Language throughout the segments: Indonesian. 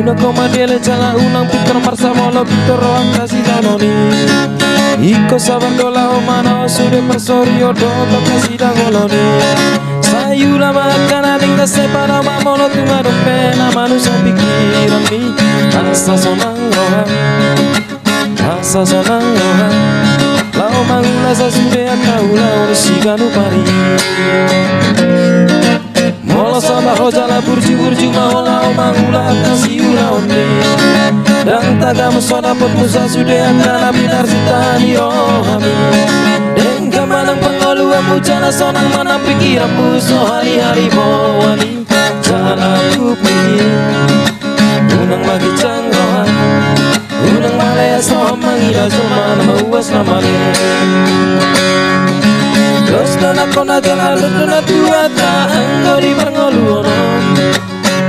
Una coma dele jala unang Victor Marsamolo Victor Roang kasih danoni Iko sabar dola omana sude persorio doto kasih dangoloni Sayula makana dingga separa mamolo tunga pena manusia pikiran mi asa sonang rohang Lau mangula sa sude akaula orsiganu pari Molo sama hojala burju mahola mangula kasih ulaone Dan tagamu soda pemusa sudah akana binar sitani rohami Dan kemanang pengoluan mujana sonang mana pikiran musuh hari-hari bawani Jana kupi Unang magi canggohan Unang malaya soham mangira somana mauas namale Dos dona kona jalan dona tuata Anggo di pengoluan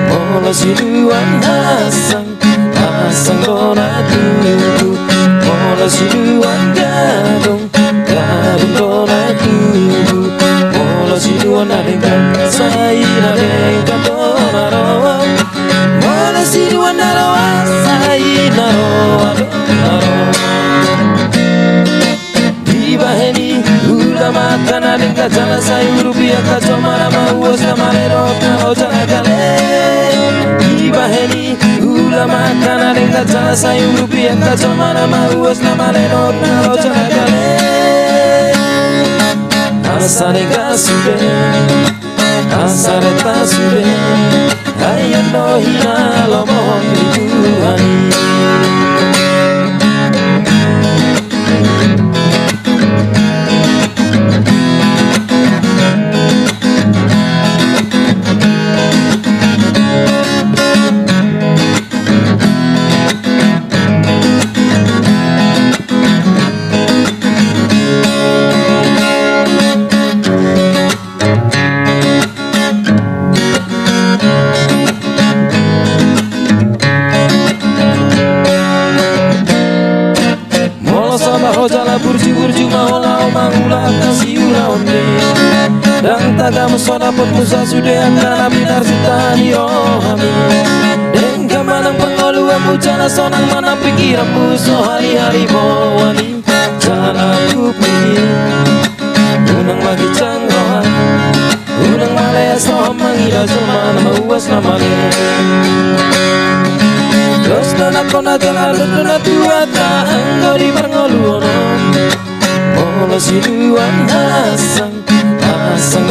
Molo siluan Asang dona tuju Molo siluan gadong dona tuju Molo siluan adengkan Saira dengkan dona roa Molo siluan naroa Saira roa dona roa Di baheni Ula makan adengkan Jala sayur rupiah kacau mana mauas nama lerok Kalau jala kale Di baheni Ula makan adengkan Jala sayur rupiah kacau mana mauas nama lerok Kalau jala kale Asane kasude Asare tasude Ayando hina lo mohon dituhani Jala burju mahola mangula kasih ulaone Dan tagamu soda pemusa sudah akana binar sitani rohami Dan kemanang pengoluan mujana sonang mana pikiran musuh hari-hari bawani Jala kupi Unang magi canggohan Unang malaya soham mangira somana mauas namale Dos dona kona jalan dona tuata Anggo di pengoluan Molo siluan Asang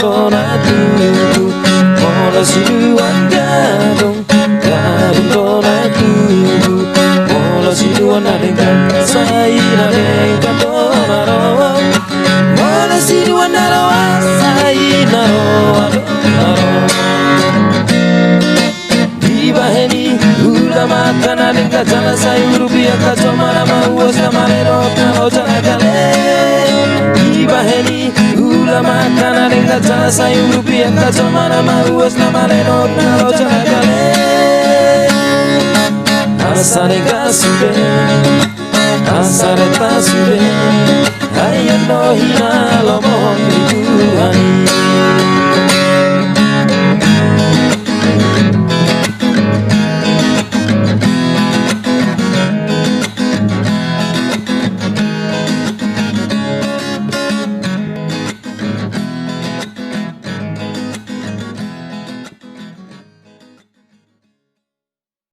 dona tuju Molo siluan gadong dona tuju Molo siluan adengkan Saira dengkan dona roa Molo siluan naroa Saira roa dona roa Di baheni Ula makan adengkan Jala sayur rupiah kacau mana mauas nama lerok Kalau jala kale Di baheni Ula makan adengkan Jala sayur rupiah kacau mana mauas nama lerok Kalau jala kale Asane kasude Asare tasude Ayando hina lo